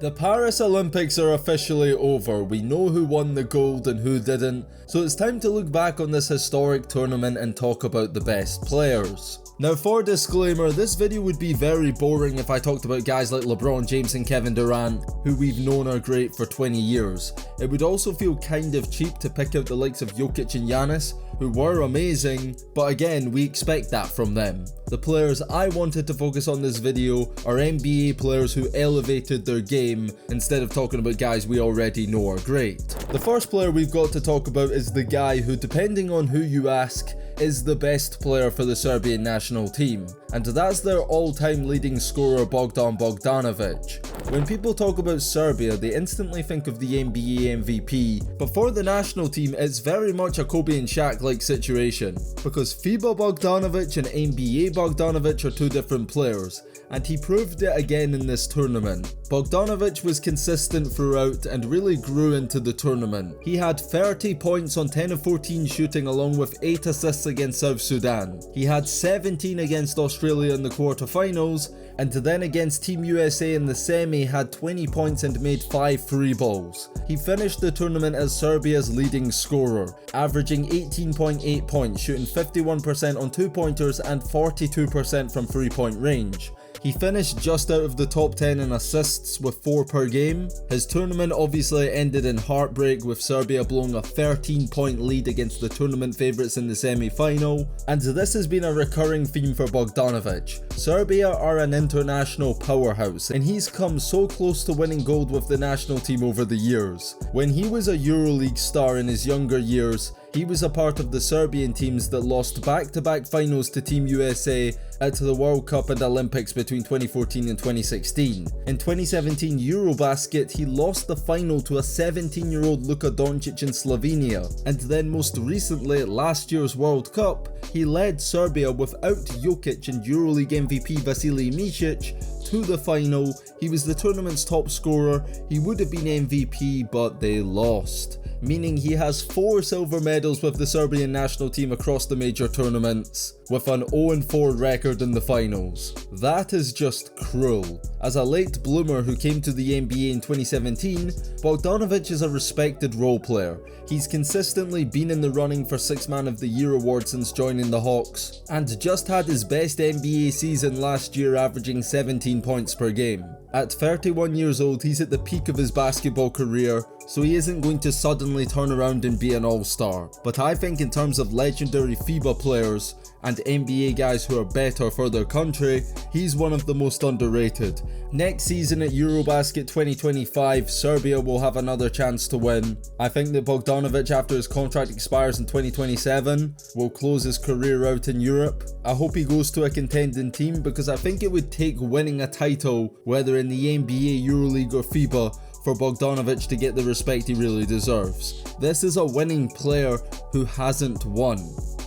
The Paris Olympics are officially over. We know who won the gold and who didn't, so it's time to look back on this historic tournament and talk about the best players. Now, for disclaimer, this video would be very boring if I talked about guys like LeBron James and Kevin Durant, who we've known are great for 20 years. It would also feel kind of cheap to pick out the likes of Jokic and Giannis, who were amazing, but again, we expect that from them. The players I wanted to focus on this video are NBA players who elevated their game instead of talking about guys we already know are great. The first player we've got to talk about is the guy who, depending on who you ask, is the best player for the Serbian national team, and that's their all-time leading scorer Bogdan Bogdanovic. When people talk about Serbia, they instantly think of the NBA MVP, but for the national team it's very much a Kobe and Shaq-like situation, because FIBA Bogdanovic and NBA Bogdanovic are two different players, and he proved it again in this tournament. Bogdanovic was consistent throughout and really grew into the tournament. He had 30 points on 10 of 14 shooting along with 8 assists against South Sudan. He had 17 against Australia in the quarterfinals, and then against Team USA in the semi had 20 points and made 5 free balls. He finished the tournament as Serbia's leading scorer, averaging 18.8 points, shooting 51% on 2-pointers and 42% from 3-point range. He finished just out of the top 10 in assists with 4 per game. His tournament obviously ended in heartbreak, with Serbia blowing a 13-point lead against the tournament favourites in the semi-final, and this has been a recurring theme for Bogdanovic. Serbia are an international powerhouse, and he's come so close to winning gold with the national team over the years. When he was a EuroLeague star in his younger years, he was a part of the Serbian teams that lost back-to-back finals to Team USA at the World Cup and Olympics between 2014 and 2016. In 2017 Eurobasket, he lost the final to a 17-year-old Luka Doncic in Slovenia, and then most recently at last year's World Cup, he led Serbia without Jokic and EuroLeague MVP Vasilij Micic to the final. He was the tournament's top scorer. He would have been MVP, but they lost, meaning he has 4 silver medals with the Serbian national team across the major tournaments, with an 0-4 record in the finals. That is just cruel. As a late bloomer who came to the NBA in 2017, Bogdanovic is a respected role player. He's consistently been in the running for 6th Man of the Year award since joining the Hawks, and just had his best NBA season last year, averaging 17 points per game. At 31 years old, he's at the peak of his basketball career, so he isn't going to suddenly turn around and be an all-star. But I think in terms of legendary FIBA players and NBA guys who are better for their country, he's one of the most underrated. Next season at Eurobasket 2025, Serbia will have another chance to win. I think that Bogdanovic, after his contract expires in 2027, will close his career out in Europe. I hope he goes to a contending team, because I think it would take winning a title, whether in the NBA, EuroLeague or FIBA, for Bogdanovic to get the respect he really deserves. This is a winning player who hasn't won.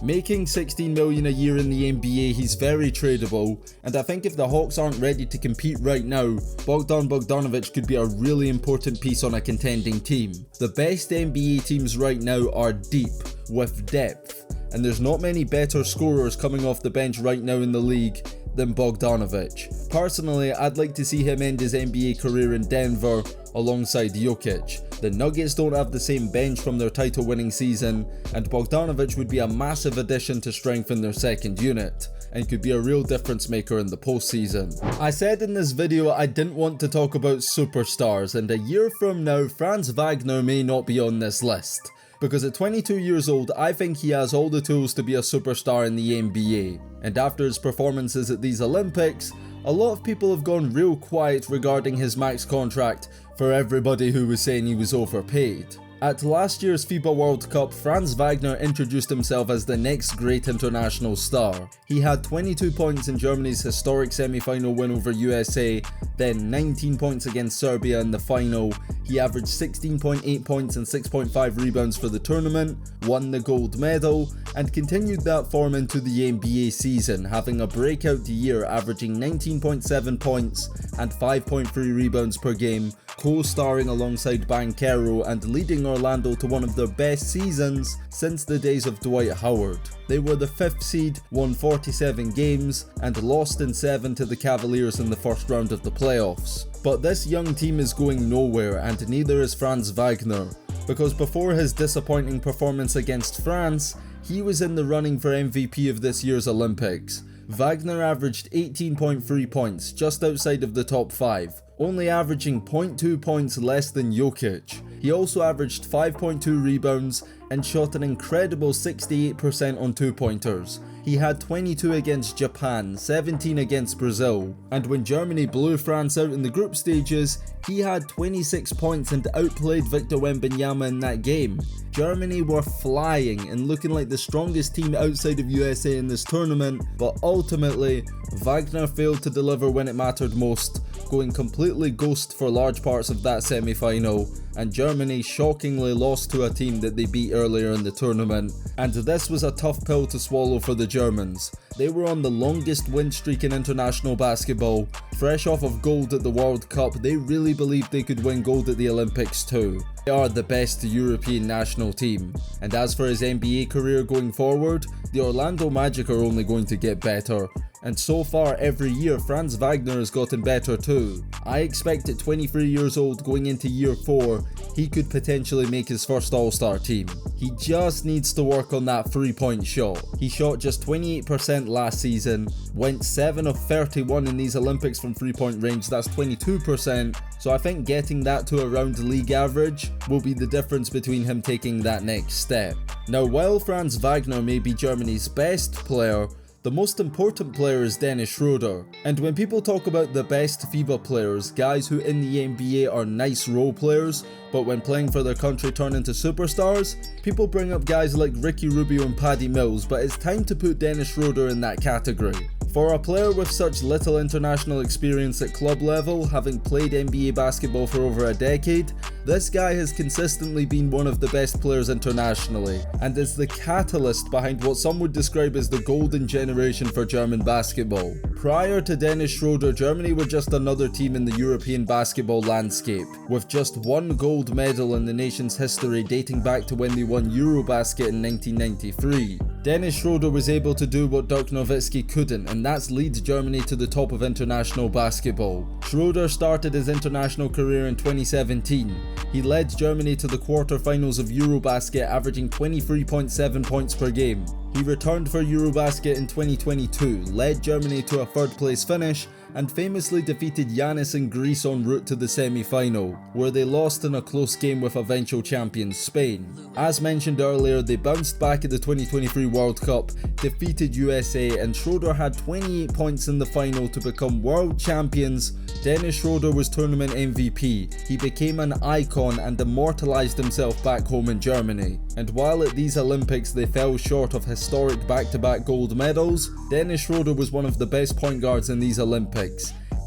Making $16 million a year in the NBA, he's very tradable, and I think if the Hawks aren't ready to compete right now, Bogdan Bogdanovic could be a really important piece on a contending team. The best NBA teams right now are deep, with depth, and there's not many better scorers coming off the bench right now in the league than Bogdanovic. Personally, I'd like to see him end his NBA career in Denver alongside Jokic. The Nuggets don't have the same bench from their title-winning season, and Bogdanovic would be a massive addition to strengthen their second unit, and could be a real difference maker in the postseason. I said in this video I didn't want to talk about superstars, and a year from now, Franz Wagner may not be on this list, because at 22 years old, I think he has all the tools to be a superstar in the NBA. And after his performances at these Olympics, a lot of people have gone real quiet regarding his max contract for everybody who was saying he was overpaid. At last year's FIBA World Cup, Franz Wagner introduced himself as the next great international star. He had 22 points in Germany's historic semi-final win over USA, then 19 points against Serbia in the final. He averaged 16.8 points and 6.5 rebounds for the tournament, won the gold medal, and continued that form into the NBA season, having a breakout year averaging 19.7 points and 5.3 rebounds per game, co-starring alongside Banchero and leading Orlando to one of their best seasons since the days of Dwight Howard. They were the 5th seed, won 47 games, and lost in 7 to the Cavaliers in the first round of the playoffs. But this young team is going nowhere, and neither is Franz Wagner, because before his disappointing performance against France, he was in the running for MVP of this year's Olympics. Wagner averaged 18.3 points, just outside of the top 5, only averaging 0.2 points less than Jokic. He also averaged 5.2 rebounds and shot an incredible 68% on 2-pointers. He had 22 against Japan, 17 against Brazil, and when Germany blew France out in the group stages, he had 26 points and outplayed Victor Wembanyama in that game. Germany were flying and looking like the strongest team outside of USA in this tournament, but ultimately, Wagner failed to deliver when it mattered most, going completely ghost for large parts of that semi-final, and Germany shockingly lost to a team that they beat earlier in the tournament, and this was a tough pill to swallow for the Germans. They were on the longest win streak in international basketball. Fresh off of gold at the World Cup, they really believed they could win gold at the Olympics too. They are the best European national team. And as for his NBA career going forward, the Orlando Magic are only going to get better. And so far every year Franz Wagner has gotten better too. I expect at 23 years old going into year 4, he could potentially make his first All-Star team. He just needs to work on that 3-point shot. He shot just 28% last season, went 7 of 31 in these Olympics from 3-point range, that's 22%, so I think getting that to around league average will be the difference between him taking that next step. Now while Franz Wagner may be Germany's best player, the most important player is Dennis Schroder. And when people talk about the best FIBA players, guys who in the NBA are nice role players, but when playing for their country turn into superstars, people bring up guys like Ricky Rubio and Paddy Mills, but it's time to put Dennis Schroder in that category. For a player with such little international experience at club level, having played NBA basketball for over a decade, this guy has consistently been one of the best players internationally, and is the catalyst behind what some would describe as the golden generation for German basketball. Prior to Dennis Schroder, Germany were just another team in the European basketball landscape, with just one gold medal in the nation's history dating back to when they won Eurobasket in 1993. Dennis Schroder was able to do what Dirk Nowitzki couldn't, and that's lead Germany to the top of international basketball. Schroder started his international career in 2017. He led Germany to the quarterfinals of Eurobasket, averaging 23.7 points per game. He returned for Eurobasket in 2022, led Germany to a third place finish, and famously defeated Giannis in Greece en route to the semi-final, where they lost in a close game with eventual champions Spain. As mentioned earlier, they bounced back at the 2023 World Cup, defeated USA, and Schroder had 28 points in the final to become world champions. Dennis Schroder was tournament MVP. He became an icon and immortalized himself back home in Germany. And while at these Olympics they fell short of historic back-to-back gold medals, Dennis Schroder was one of the best point guards in these Olympics.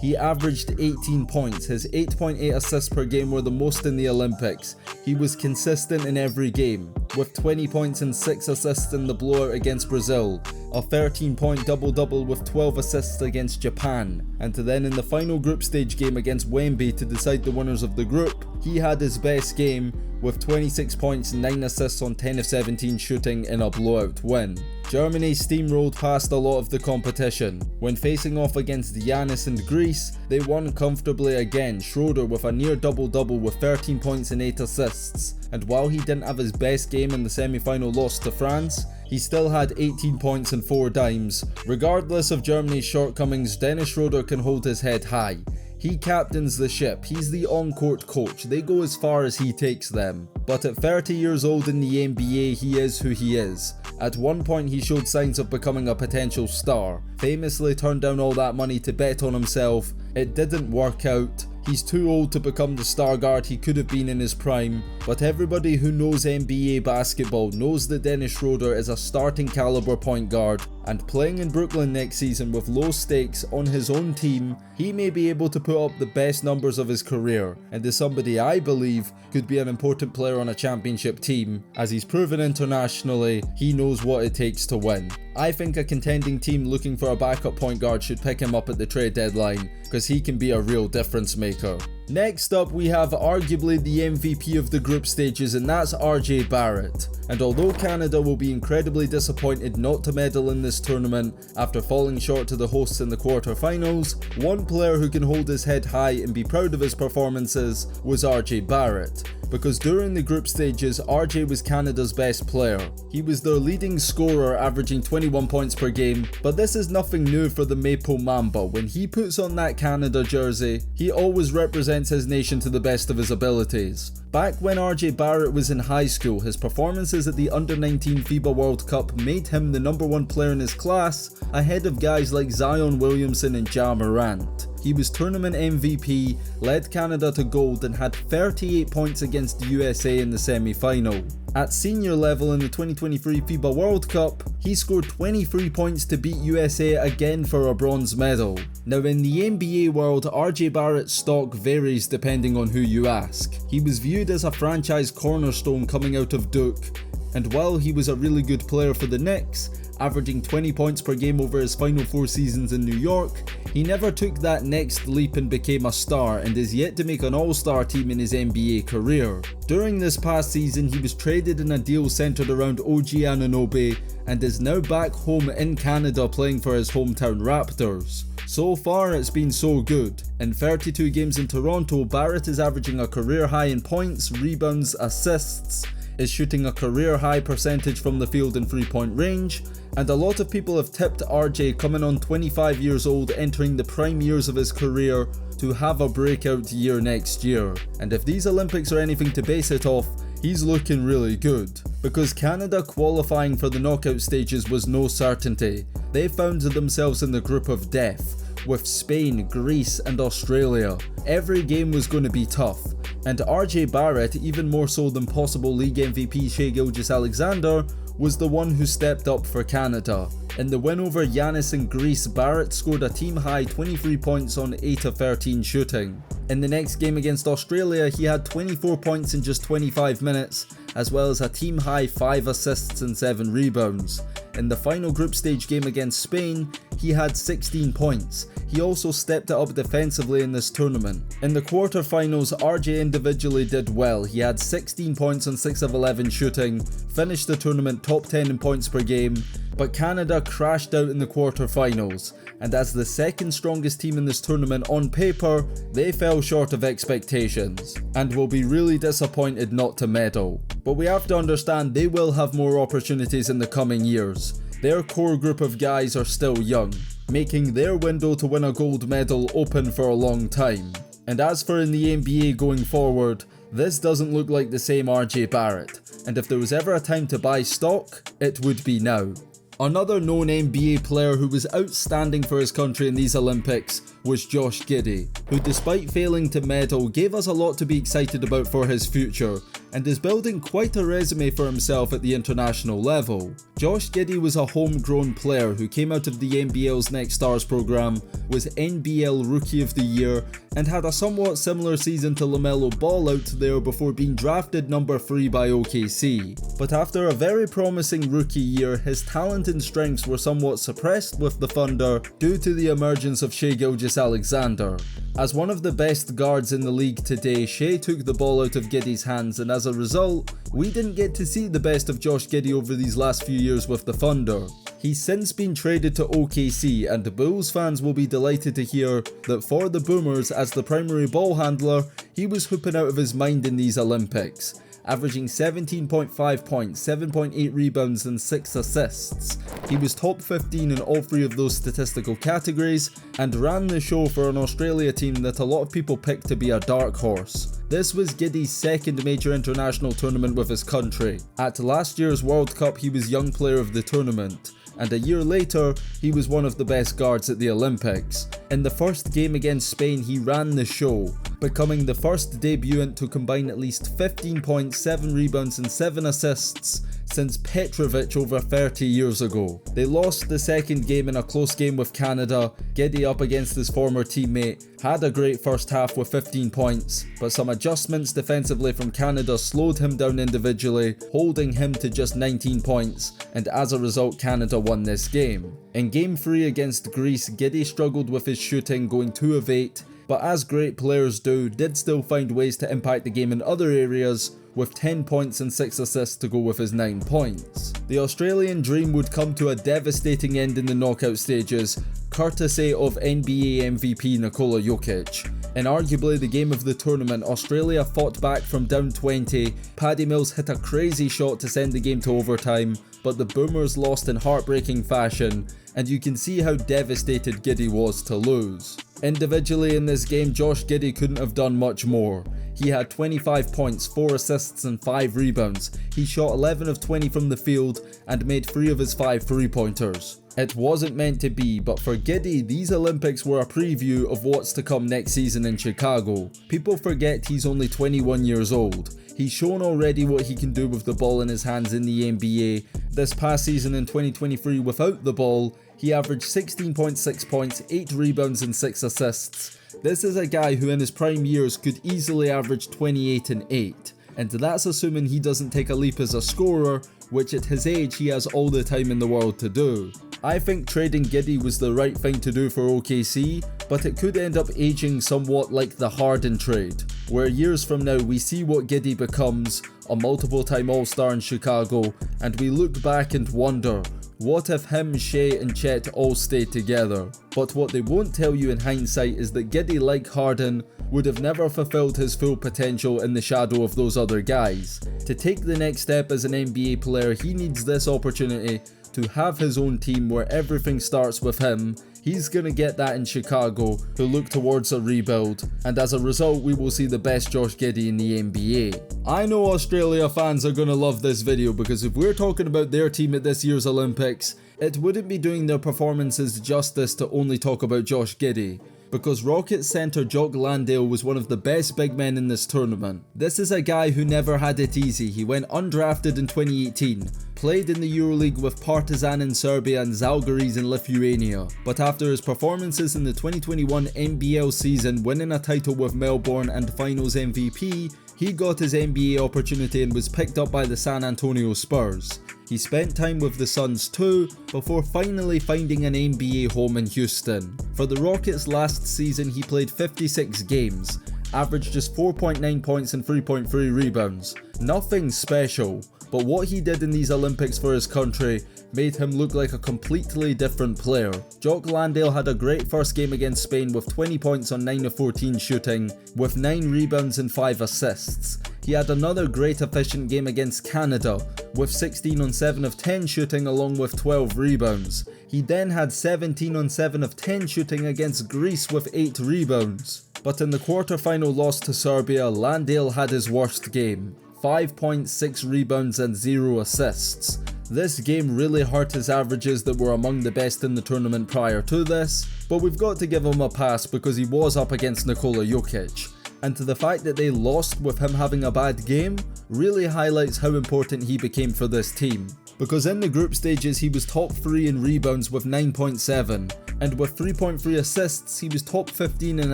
He averaged 18 points, his 8.8 assists per game were the most in the Olympics. He was consistent in every game, with 20 points and 6 assists in the blowout against Brazil, a 13-point double-double with 12 assists against Japan, and then in the final group stage game against Wemby to decide the winners of the group, he had his best game with 26 points and 9 assists on 10 of 17 shooting in a blowout win. Germany steamrolled past a lot of the competition. When facing off against Giannis and Greece, they won comfortably again, Schroder with a near double-double with 13 points and 8 assists. And while he didn't have his best game in the semi-final loss to France, he still had 18 points and 4 dimes. Regardless of Germany's shortcomings, Dennis Schroder can hold his head high. He captains the ship, he's the on-court coach, they go as far as he takes them. But at 30 years old in the NBA, he is who he is. At one point he showed signs of becoming a potential star, famously turned down all that money to bet on himself. It didn't work out. He's too old to become the star guard he could have been in his prime, but everybody who knows NBA basketball knows that Dennis Schroder is a starting caliber point guard, and playing in Brooklyn next season with low stakes on his own team, he may be able to put up the best numbers of his career, and is somebody I believe could be an important player on a championship team. As he's proven internationally, he knows what it takes to win. I think a contending team looking for a backup point guard should pick him up at the trade deadline, because he can be a real difference maker. Next up, we have arguably the MVP of the group stages, and that's RJ Barrett. And although Canada will be incredibly disappointed not to medal in this tournament after falling short to the hosts in the quarterfinals, one player who can hold his head high and be proud of his performances was RJ Barrett. Because during the group stages, RJ was Canada's best player. He was their leading scorer, averaging 21 points per game, but this is nothing new for the Maple Mamba. When he puts on that Canada jersey, he always represents his nation to the best of his abilities. Back when RJ Barrett was in high school, his performances at the Under-19 FIBA World Cup made him the #1 player in his class, ahead of guys like Zion Williamson and Ja Morant. He was tournament MVP, led Canada to gold, and had 38 points against the USA in the semi-final. At senior level in the 2023 FIBA World Cup, he scored 23 points to beat USA again for a bronze medal. Now in the NBA world, RJ Barrett's stock varies depending on who you ask. He was viewed as a franchise cornerstone coming out of Duke, and while he was a really good player for the Knicks, averaging 20 points per game over his final 4 seasons in New York, he never took that next leap and became a star, and is yet to make an all-star team in his NBA career. During this past season, he was traded in a deal centered around OG Anunoby, and is now back home in Canada playing for his hometown Raptors. So far it's been so good. In 32 games in Toronto, Barrett is averaging a career high in points, rebounds, assists, is shooting a career high percentage from the field in 3-point range, and a lot of people have tipped RJ, coming on 25 years old, entering the prime years of his career, to have a breakout year next year. And if these Olympics are anything to base it off, he's looking really good. Because Canada qualifying for the knockout stages was no certainty. They found themselves in the group of death, with Spain, Greece and Australia. Every game was going to be tough, and RJ Barrett, even more so than possible league MVP Shai Gilgeous-Alexander, was the one who stepped up for Canada. In the win over Giannis in Greece, Barrett scored a team high 23 points on 8 of 13 shooting. In the next game against Australia, he had 24 points in just 25 minutes, as well as a team high 5 assists and 7 rebounds. In the final group stage game against Spain, he had 16 points. He also stepped it up defensively in this tournament. In the quarterfinals, RJ individually did well. He had 16 points on 6 of 11 shooting, finished the tournament top 10 in points per game, but Canada crashed out in the quarterfinals, and as the second strongest team in this tournament on paper, they fell short of expectations, and will be really disappointed not to medal. But we have to understand they will have more opportunities in the coming years. Their core group of guys are still young, making their window to win a gold medal open for a long time. And as for in the NBA going forward, this doesn't look like the same RJ Barrett, and if there was ever a time to buy stock, it would be now. Another known NBA player who was outstanding for his country in these Olympics was Josh Giddy, who despite failing to medal gave us a lot to be excited about for his future, and is building quite a resume for himself at the international level. Josh Giddy was a homegrown player who came out of the NBL's Next Stars program, was NBL Rookie of the Year, and had a somewhat similar season to LaMelo Ball out there before being drafted number 3 by OKC. But after a very promising rookie year, his talent and strengths were somewhat suppressed with the Thunder due to the emergence of Shai Gilgeous-Alexander. As one of the best guards in the league today, Shai took the ball out of Giddy's hands, and as a result, we didn't get to see the best of Josh Giddy over these last few years with the Thunder. He's since been traded to OKC, and Bulls fans will be delighted to hear that for the Boomers, as the primary ball handler, he was hooping out of his mind in these Olympics, averaging 17.5 points, 7.8 rebounds and 6 assists. He was top 15 in all 3 of those statistical categories, and ran the show for an Australia team that a lot of people picked to be a dark horse. This was Giddy's second major international tournament with his country. At last year's World Cup, he was Young Player of the Tournament, and a year later, he was one of the best guards at the Olympics. In the first game against Spain, he ran the show, becoming the first debutant to combine at least 15 points, 7 rebounds and 7 assists since Petrovic over 30 years ago. They lost the second game in a close game with Canada. Giddy, up against his former teammate, had a great first half with 15 points, but some adjustments defensively from Canada slowed him down individually, holding him to just 19 points, and as a result Canada won this game. In game 3 against Greece, Giddy struggled with his shooting, going 2 of 8, but as great players do, did still find ways to impact the game in other areas, with 10 points and 6 assists to go with his 9 points. The Australian dream would come to a devastating end in the knockout stages, courtesy of NBA MVP Nikola Jokic. In arguably the game of the tournament, Australia fought back from down 20, Paddy Mills hit a crazy shot to send the game to overtime, but the Boomers lost in heartbreaking fashion, and you can see how devastated Giddy was to lose. Individually in this game, Josh Giddy couldn't have done much more. He had 25 points, 4 assists and 5 rebounds. He shot 11 of 20 from the field and made 3 of his 5 3-pointers. It wasn't meant to be, but for Giddy, these Olympics were a preview of what's to come next season in Chicago. People forget he's only 21 years old. He's shown already what he can do with the ball in his hands in the NBA. This past season in 2023 without the ball, he averaged 16.6 points, 8 rebounds and 6 assists. This is a guy who in his prime years could easily average 28 and 8. And that's assuming he doesn't take a leap as a scorer, which at his age he has all the time in the world to do. I think trading Giddy was the right thing to do for OKC, but it could end up aging somewhat like the Harden trade, where years from now we see what Giddy becomes, a multiple-time All-Star in Chicago, and we look back and wonder, what if him, Shea and Chet all stayed together? But what they won't tell you in hindsight is that Giddy, like Harden, would have never fulfilled his full potential in the shadow of those other guys. To take the next step as an NBA player, he needs this opportunity to have his own team where everything starts with him. He's gonna get that in Chicago, who look towards a rebuild, and as a result we will see the best Josh Giddy in the NBA. I know Australia fans are gonna love this video because if we're talking about their team at this year's Olympics, it wouldn't be doing their performances justice to only talk about Josh Giddy, because Rockets center Jock Landale was one of the best big men in this tournament. This is a guy who never had it easy. He went undrafted in 2018, played in the EuroLeague with Partizan in Serbia and Žalgiris in Lithuania, but after his performances in the 2021 NBL season, winning a title with Melbourne and Finals MVP, he got his NBA opportunity and was picked up by the San Antonio Spurs. He spent time with the Suns too, before finally finding an NBA home in Houston. For the Rockets last season he played 56 games, averaged just 4.9 points and 3.3 rebounds. Nothing special, but what he did in these Olympics for his country made him look like a completely different player. Jock Landale had a great first game against Spain with 20 points on 9 of 14 shooting, with 9 rebounds and 5 assists. He had another great efficient game against Canada, with 16 on 7 of 10 shooting along with 12 rebounds. He then had 17 on 7 of 10 shooting against Greece with 8 rebounds. But in the quarterfinal loss to Serbia, Landale had his worst game. 5 points, 6 rebounds and 0 assists. This game really hurt his averages that were among the best in the tournament prior to this, but we've got to give him a pass because he was up against Nikola Jokic. And the fact that they lost with him having a bad game really highlights how important he became for this team. Because in the group stages he was top 3 in rebounds with 9.7, and with 3.3 assists he was top 15 in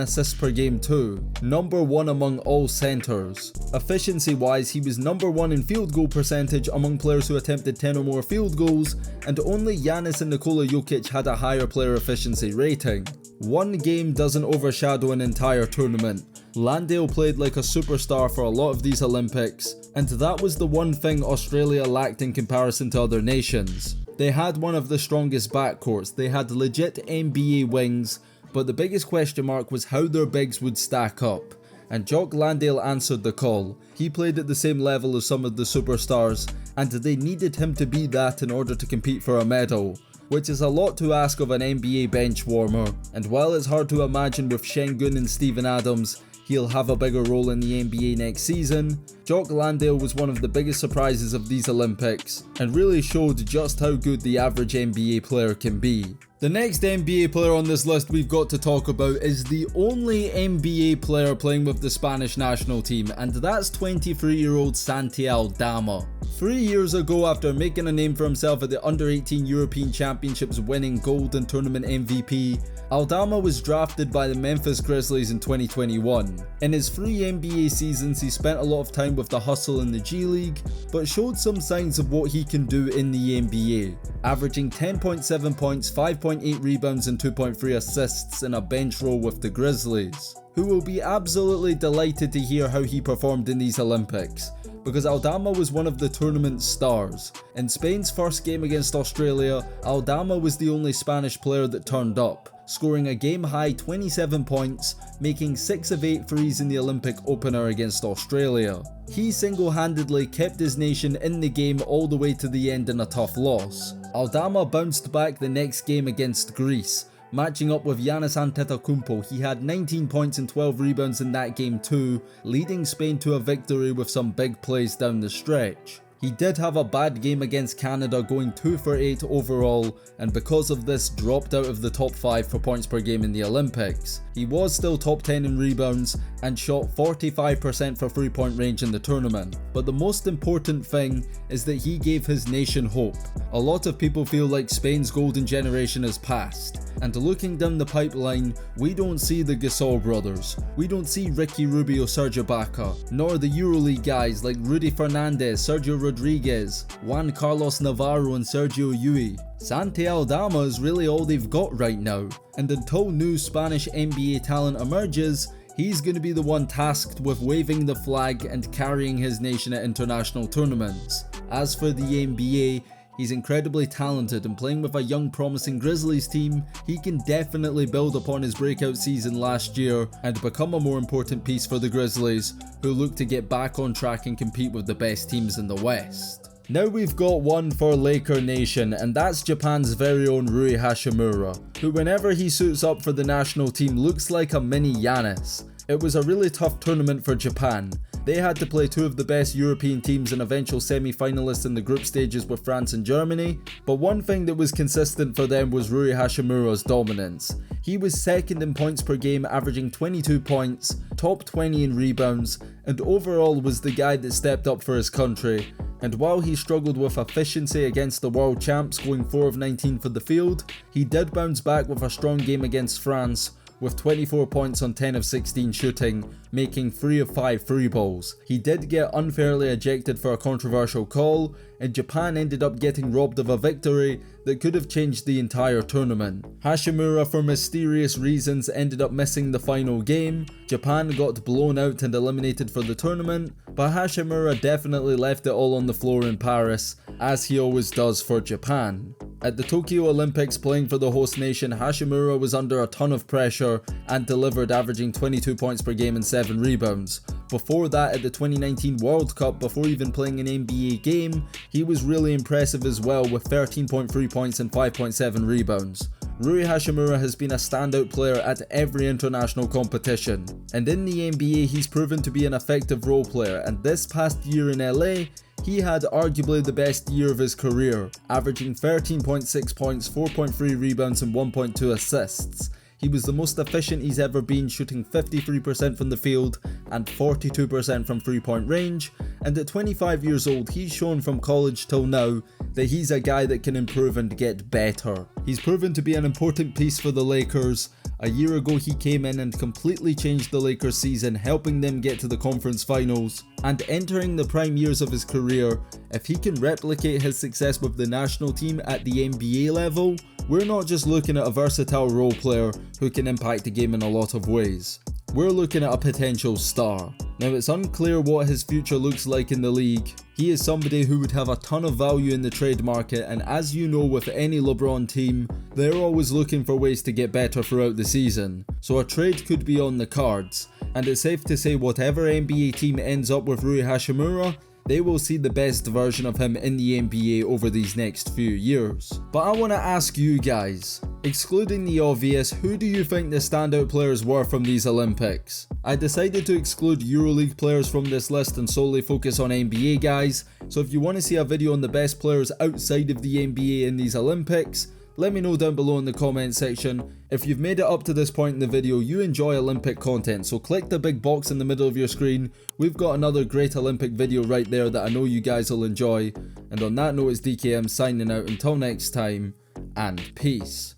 assists per game too, number 1 among all centers. Efficiency wise he was number 1 in field goal percentage among players who attempted 10 or more field goals, and only Giannis and Nikola Jokic had a higher player efficiency rating. One game doesn't overshadow an entire tournament. Landale played like a superstar for a lot of these Olympics, and that was the one thing Australia lacked in comparison to other nations. They had one of the strongest backcourts, they had legit NBA wings, but the biggest question mark was how their bigs would stack up. And Jock Landale answered the call. He played at the same level as some of the superstars, and they needed him to be that in order to compete for a medal, which is a lot to ask of an NBA bench warmer. And while it's hard to imagine with Şengün and Steven Adams he'll have a bigger role in the NBA next season, Jock Landale was one of the biggest surprises of these Olympics, and really showed just how good the average NBA player can be. The next NBA player on this list we've got to talk about is the only NBA player playing with the Spanish national team, and that's 23-year-old Santi Aldama. 3 years ago, after making a name for himself at the Under-18 European Championships winning Golden Tournament MVP, Aldama was drafted by the Memphis Grizzlies in 2021. In his 3 NBA seasons, he spent a lot of time with the hustle in the G League, but showed some signs of what he can do in the NBA, averaging 10.7 points, 5.8 rebounds and 2.3 assists in a bench role with the Grizzlies. who will be absolutely delighted to hear how he performed in these Olympics, because Aldama was one of the tournament's stars. In Spain's first game against Australia, Aldama was the only Spanish player that turned up, scoring a game-high 27 points, making 6 of 8 threes in the Olympic opener against Australia. He single-handedly kept his nation in the game all the way to the end in a tough loss. Aldama bounced back the next game against Greece. Matching up with Giannis Antetokounmpo, he had 19 points and 12 rebounds in that game too, leading Spain to a victory with some big plays down the stretch. He did have a bad game against Canada, going 2 for 8 overall, and because of this dropped out of the top 5 for points per game in the Olympics. He was still top 10 in rebounds and shot 45% for 3-point range in the tournament. But the most important thing is that he gave his nation hope. A lot of people feel like Spain's golden generation has passed. And looking down the pipeline, we don't see the Gasol brothers, we don't see Ricky Rubio, Serge Ibaka, nor the EuroLeague guys like Rudy Fernandez, Sergio Rodriguez, Juan Carlos Navarro and Sergio Llull. Santi Aldama is really all they've got right now, and until new Spanish NBA talent emerges, he's going to be the one tasked with waving the flag and carrying his nation at international tournaments. As for the NBA, he's incredibly talented, and playing with a young promising Grizzlies team, he can definitely build upon his breakout season last year and become a more important piece for the Grizzlies, who look to get back on track and compete with the best teams in the West. Now we've got one for Laker Nation, and that's Japan's very own Rui Hachimura, who whenever he suits up for the national team looks like a mini Giannis. It was a really tough tournament for Japan. They had to play 2 of the best European teams and eventual semi-finalists in the group stages with France and Germany, but one thing that was consistent for them was Rui Hachimura's dominance. He was 2nd in points per game, averaging 22 points, top 20 in rebounds, and overall was the guy that stepped up for his country. And while he struggled with efficiency against the world champs, going 4 of 19 for the field, he did bounce back with a strong game against France, with 24 points on 10 of 16 shooting, making 3 of 5 free balls. He did get unfairly ejected for a controversial call, and Japan ended up getting robbed of a victory that could have changed the entire tournament. Hachimura, for mysterious reasons, ended up missing the final game. Japan got blown out and eliminated for the tournament, but Hachimura definitely left it all on the floor in Paris, as he always does for Japan. At the Tokyo Olympics, playing for the host nation, Hachimura was under a ton of pressure and delivered, averaging 22 points per game and 7 rebounds. Before that, at the 2019 World Cup, before even playing an NBA game, he was really impressive as well, with 13.3 points and 5.7 rebounds. Rui Hachimura has been a standout player at every international competition, and in the NBA he's proven to be an effective role player, and this past year in LA, he had arguably the best year of his career, averaging 13.6 points, 4.3 rebounds and 1.2 assists. He was the most efficient he's ever been, shooting 53% from the field and 42% from 3-point range, and at 25 years old he's shown from college till now that he's a guy that can improve and get better. He's proven to be an important piece for the Lakers. A year ago he came in and completely changed the Lakers season, helping them get to the conference finals, and entering the prime years of his career. If he can replicate his success with the national team at the NBA level, we're not just looking at a versatile role player who can impact the game in a lot of ways. We're looking at a potential star. Now it's unclear what his future looks like in the league. He is somebody who would have a ton of value in the trade market, and as you know with any LeBron team, they're always looking for ways to get better throughout the season. So a trade could be on the cards, and it's safe to say whatever NBA team ends up with Rui Hachimura, they will see the best version of him in the NBA over these next few years. But I want to ask you guys, excluding the obvious, who do you think the standout players were from these Olympics? I decided to exclude EuroLeague players from this list and solely focus on NBA guys, so if you want to see a video on the best players outside of the NBA in these Olympics, let me know down below in the comment section. If you've made it up to this point in the video, you enjoy Olympic content, so click the big box in the middle of your screen. We've got another great Olympic video right there that I know you guys will enjoy. And on that note, it's DKM signing out. Until next time, and peace.